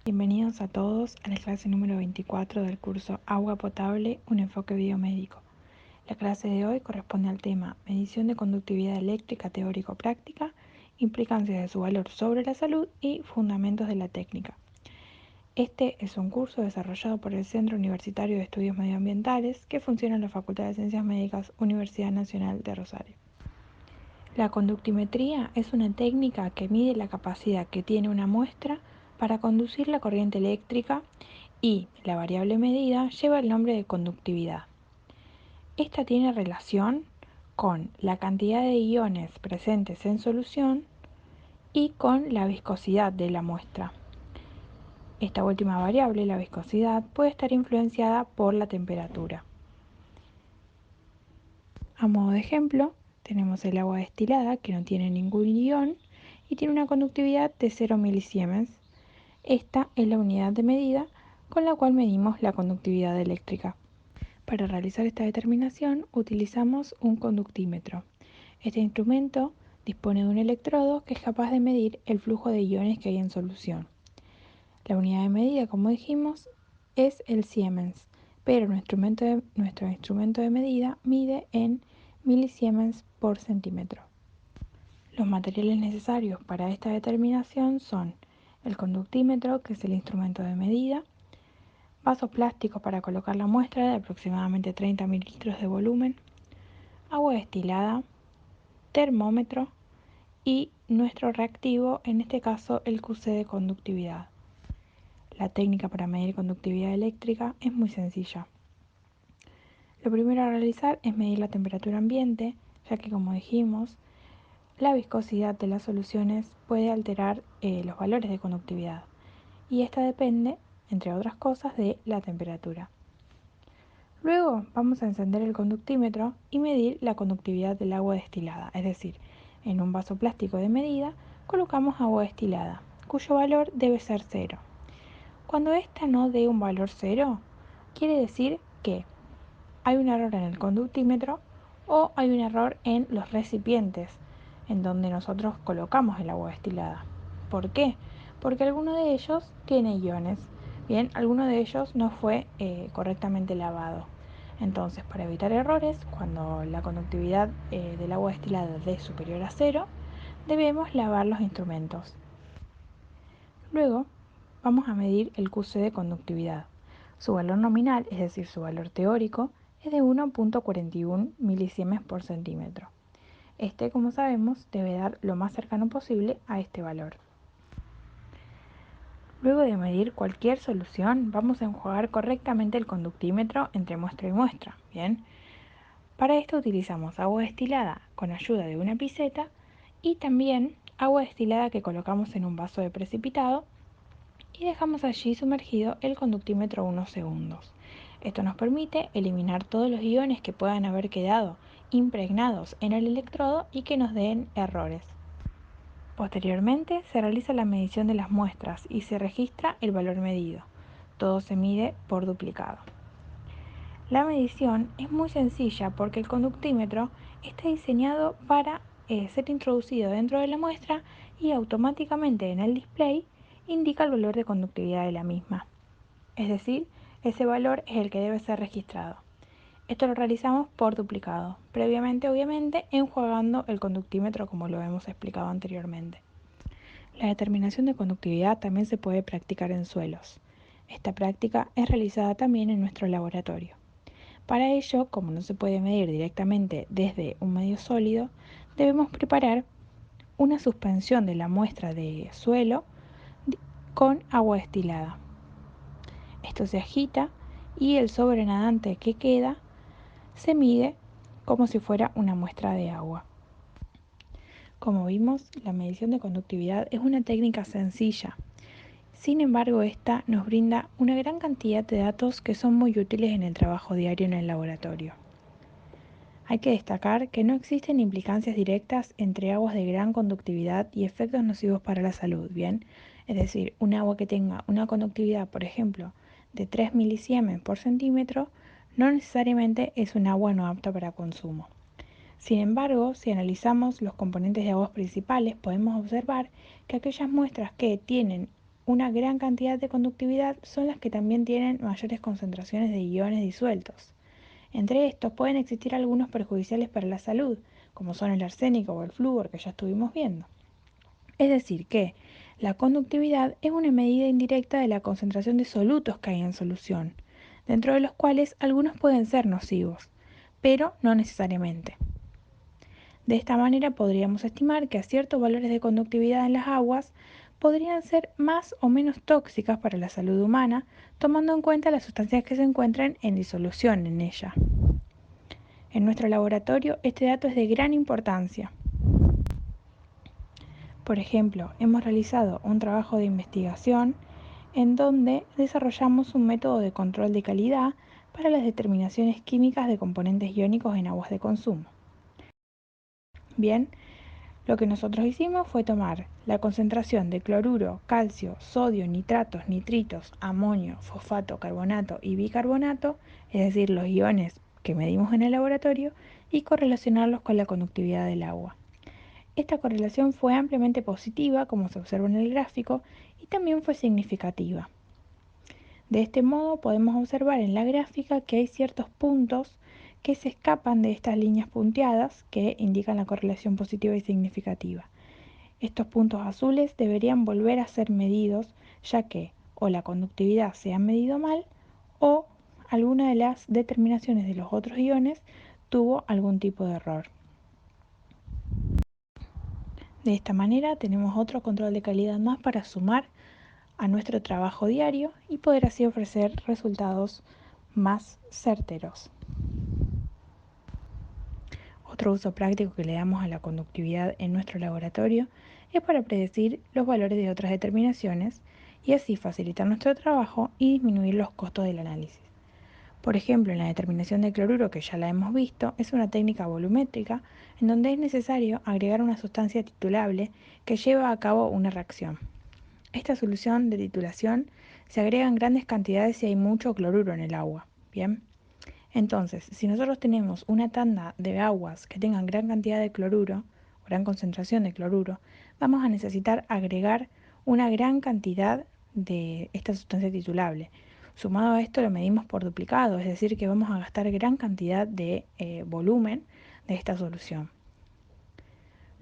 Bienvenidos a todos a la clase número 24 del curso Agua Potable, un enfoque biomédico. La clase de hoy corresponde al tema Medición de conductividad eléctrica teórico-práctica, implicancias de su valor sobre la salud y fundamentos de la técnica. Este es un curso desarrollado por el Centro Universitario de Estudios Medioambientales que funciona en la Facultad de Ciencias Médicas, Universidad Nacional de Rosario. La conductimetría es una técnica que mide la capacidad que tiene una muestra para conducir la corriente eléctrica y la variable medida lleva el nombre de conductividad. Esta tiene relación con la cantidad de iones presentes en solución y con la viscosidad de la muestra. Esta última variable, la viscosidad, puede estar influenciada por la temperatura. A modo de ejemplo, tenemos el agua destilada que no tiene ningún ion y tiene una conductividad de 0 milisiemens. Esta es la unidad de medida con la cual medimos la conductividad eléctrica. Para realizar esta determinación utilizamos un conductímetro. Este instrumento dispone de un electrodo que es capaz de medir el flujo de iones que hay en solución. La unidad de medida, como dijimos, es el Siemens, pero nuestro instrumento de medida mide en milisiemens por centímetro. Los materiales necesarios para esta determinación son el conductímetro, que es el instrumento de medida, vasos plásticos para colocar la muestra de aproximadamente 30 mililitros de volumen, agua destilada, termómetro y nuestro reactivo, en este caso el QC de conductividad. La técnica para medir conductividad eléctrica es muy sencilla. Lo primero a realizar es medir la temperatura ambiente, ya que como dijimos, la viscosidad de las soluciones puede alterar los valores de conductividad y esta depende, entre otras cosas, de la temperatura. Luego vamos a encender el conductímetro y medir la conductividad del agua destilada, es decir, en un vaso plástico de medida colocamos agua destilada, cuyo valor debe ser 0. Cuando ésta no dé un valor 0, quiere decir que hay un error en el conductímetro o hay un error en los recipientes en donde nosotros colocamos el agua destilada. ¿Por qué? Porque alguno de ellos tiene iones. Bien, alguno de ellos no fue correctamente lavado. Entonces, para evitar errores, cuando la conductividad del agua destilada dé superior a 0, debemos lavar los instrumentos. Luego, vamos a medir el QC de conductividad. Su valor nominal, es decir, su valor teórico, es de 1.41 milisiemens por centímetro. Este, como sabemos, debe dar lo más cercano posible a este valor. Luego de medir cualquier solución, vamos a enjuagar correctamente el conductímetro entre muestra y muestra. Bien, para esto utilizamos agua destilada con ayuda de una piseta y también agua destilada que colocamos en un vaso de precipitado y dejamos allí sumergido el conductímetro unos segundos. Esto nos permite eliminar todos los iones que puedan haber quedado impregnados en el electrodo y que nos den errores. Posteriormente se realiza la medición de las muestras y se registra el valor medido. Todo se mide por duplicado. La medición es muy sencilla porque el conductímetro está diseñado para ser introducido dentro de la muestra y automáticamente en el display indica el valor de conductividad de la misma. Es decir, ese valor es el que debe ser registrado. Esto lo realizamos por duplicado, previamente obviamente enjuagando el conductímetro como lo hemos explicado anteriormente. La determinación de conductividad también se puede practicar en suelos. Esta práctica es realizada también en nuestro laboratorio. Para ello, como no se puede medir directamente desde un medio sólido, debemos preparar una suspensión de la muestra de suelo con agua destilada. Esto se agita y el sobrenadante que queda se mide como si fuera una muestra de agua. Como vimos, la medición de conductividad es una técnica sencilla. Sin embargo, esta nos brinda una gran cantidad de datos que son muy útiles en el trabajo diario en el laboratorio. Hay que destacar que no existen implicancias directas entre aguas de gran conductividad y efectos nocivos para la salud, ¿bien? Es decir, un agua que tenga una conductividad, por ejemplo, de 3 milisiemens por centímetro, no necesariamente es un agua no apta para consumo. Sin embargo, si analizamos los componentes de aguas principales, podemos observar que aquellas muestras que tienen una gran cantidad de conductividad son las que también tienen mayores concentraciones de iones disueltos. Entre estos pueden existir algunos perjudiciales para la salud, como son el arsénico o el flúor que ya estuvimos viendo. Es decir, que la conductividad es una medida indirecta de la concentración de solutos que hay en solución, dentro de los cuales algunos pueden ser nocivos, pero no necesariamente. De esta manera podríamos estimar que a ciertos valores de conductividad en las aguas podrían ser más o menos tóxicas para la salud humana, tomando en cuenta las sustancias que se encuentran en disolución en ella. En nuestro laboratorio este dato es de gran importancia. Por ejemplo, hemos realizado un trabajo de investigación en donde desarrollamos un método de control de calidad para las determinaciones químicas de componentes iónicos en aguas de consumo. Bien, lo que nosotros hicimos fue tomar la concentración de cloruro, calcio, sodio, nitratos, nitritos, amonio, fosfato, carbonato y bicarbonato, es decir, los iones que medimos en el laboratorio, y correlacionarlos con la conductividad del agua. Esta correlación fue ampliamente positiva, como se observa en el gráfico, y también fue significativa. De este modo podemos observar en la gráfica que hay ciertos puntos que se escapan de estas líneas punteadas que indican la correlación positiva y significativa. Estos puntos azules deberían volver a ser medidos, ya que o la conductividad se ha medido mal o alguna de las determinaciones de los otros iones tuvo algún tipo de error. De esta manera tenemos otro control de calidad más para sumar a nuestro trabajo diario y poder así ofrecer resultados más certeros. Otro uso práctico que le damos a la conductividad en nuestro laboratorio es para predecir los valores de otras determinaciones y así facilitar nuestro trabajo y disminuir los costos del análisis. Por ejemplo, en la determinación de cloruro, que ya la hemos visto, es una técnica volumétrica en donde es necesario agregar una sustancia titulable que lleva a cabo una reacción. Esta solución de titulación se agrega en grandes cantidades si hay mucho cloruro en el agua. Bien. Entonces, si nosotros tenemos una tanda de aguas que tengan gran cantidad de cloruro, o gran concentración de cloruro, vamos a necesitar agregar una gran cantidad de esta sustancia titulable. Sumado a esto lo medimos por duplicado, es decir que vamos a gastar gran cantidad de volumen de esta solución.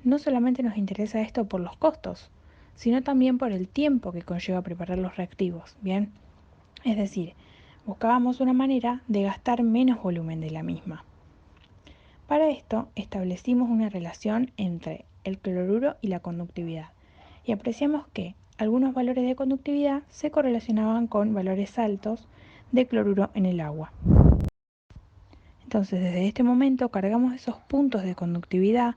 No solamente nos interesa esto por los costos, sino también por el tiempo que conlleva preparar los reactivos, ¿bien? Es decir, buscábamos una manera de gastar menos volumen de la misma. Para esto establecimos una relación entre el cloruro y la conductividad y apreciamos que algunos valores de conductividad se correlacionaban con valores altos de cloruro en el agua. Entonces, desde este momento cargamos esos puntos de conductividad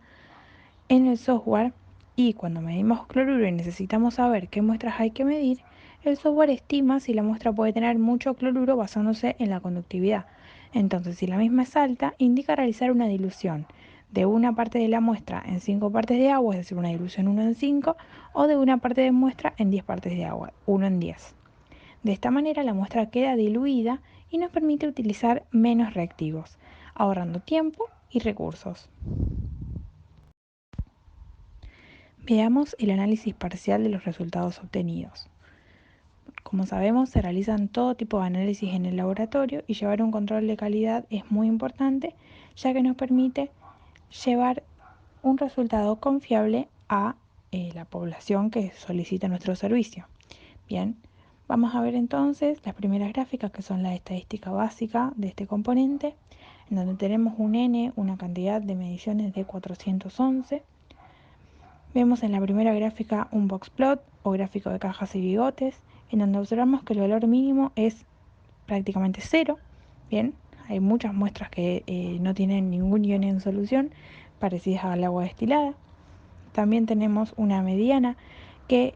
en el software y cuando medimos cloruro y necesitamos saber qué muestras hay que medir, el software estima si la muestra puede tener mucho cloruro basándose en la conductividad. Entonces, si la misma es alta, indica realizar una dilución de una parte de la muestra en 5 partes de agua, es decir, una dilución 1 en 5, o de una parte de muestra en 10 partes de agua, 1 en 10. De esta manera la muestra queda diluida y nos permite utilizar menos reactivos, ahorrando tiempo y recursos. Veamos el análisis parcial de los resultados obtenidos. Como sabemos, se realizan todo tipo de análisis en el laboratorio y llevar un control de calidad es muy importante, ya que nos permite llevar un resultado confiable a la población que solicita nuestro servicio. Bien, vamos a ver entonces las primeras gráficas, que son la estadística básica de este componente, en donde tenemos un N, una cantidad de mediciones de 411. Vemos en la primera gráfica un box plot o gráfico de cajas y bigotes, en donde observamos que el valor mínimo es prácticamente cero. Bien, hay muchas muestras que no tienen ningún ion en solución, parecidas al agua destilada. También tenemos una mediana que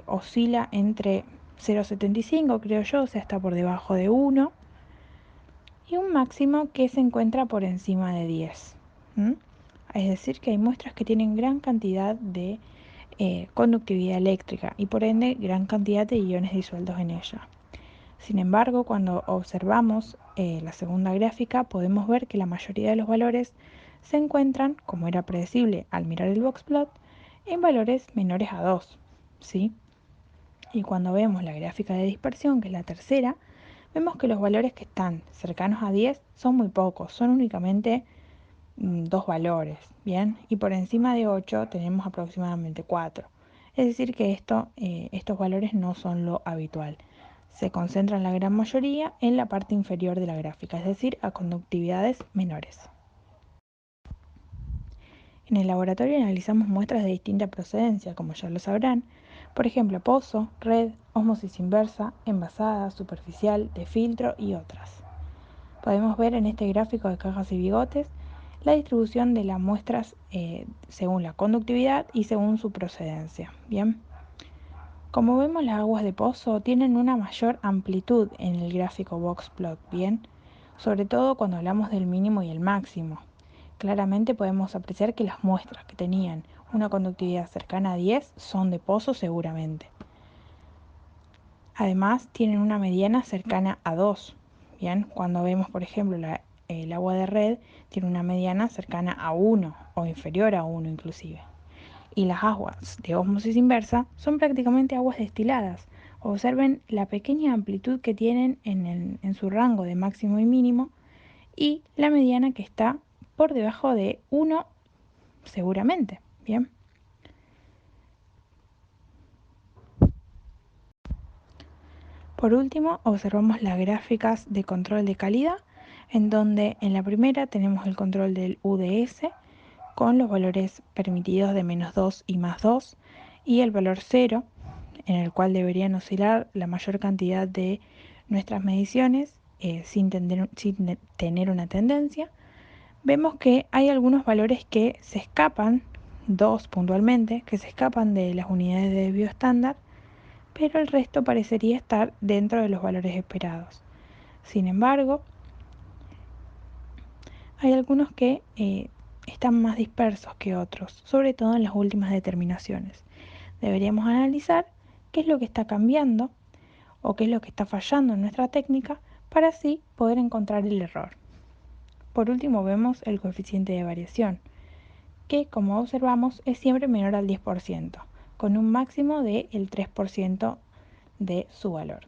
oscila entre 0,75, creo yo, o sea, está por debajo de 1, y un máximo que se encuentra por encima de 10. Es decir, que hay muestras que tienen gran cantidad de conductividad eléctrica y por ende gran cantidad de iones disueltos en ella. Sin embargo, cuando observamos la segunda gráfica, podemos ver que la mayoría de los valores se encuentran, como era predecible al mirar el box plot, en valores menores a 2, ¿sí? Y cuando vemos la gráfica de dispersión, que es la tercera, vemos que los valores que están cercanos a 10 son muy pocos, son únicamente dos valores, ¿bien? Y por encima de 8 tenemos aproximadamente 4. Es decir que estos valores no son lo habitual. Se concentran la gran mayoría en la parte inferior de la gráfica, es decir, a conductividades menores. En el laboratorio analizamos muestras de distinta procedencia, como ya lo sabrán, por ejemplo, pozo, red, ósmosis inversa, envasada, superficial, de filtro y otras. Podemos ver en este gráfico de cajas y bigotes la distribución de las muestras según la conductividad y según su procedencia. Bien, como vemos, las aguas de pozo tienen una mayor amplitud en el gráfico box plot, bien, sobre todo cuando hablamos del mínimo y el máximo. Claramente podemos apreciar que las muestras que tenían una conductividad cercana a 10 son de pozo seguramente. Además, tienen una mediana cercana a 2. Bien, cuando vemos, por ejemplo, el agua de red tiene una mediana cercana a 1 o inferior a 1 inclusive. Y las aguas de ósmosis inversa son prácticamente aguas destiladas. Observen la pequeña amplitud que tienen en su rango de máximo y mínimo y la mediana que está por debajo de 1 seguramente. Bien. Por último, observamos las gráficas de control de calidad, en donde en la primera tenemos el control del UDS con los valores permitidos de -2 y +2 y el valor 0, en el cual deberían oscilar la mayor cantidad de nuestras mediciones sin tener una tendencia. Vemos que hay algunos valores que se escapan, 2 puntualmente, que se escapan de las unidades de desvío estándar, pero el resto parecería estar dentro de los valores esperados. Sin embargo, hay algunos que están más dispersos que otros, sobre todo en las últimas determinaciones. Deberíamos analizar qué es lo que está cambiando o qué es lo que está fallando en nuestra técnica para así poder encontrar el error. Por último vemos el coeficiente de variación, que como observamos es siempre menor al 10%, con un máximo del 3% de su valor.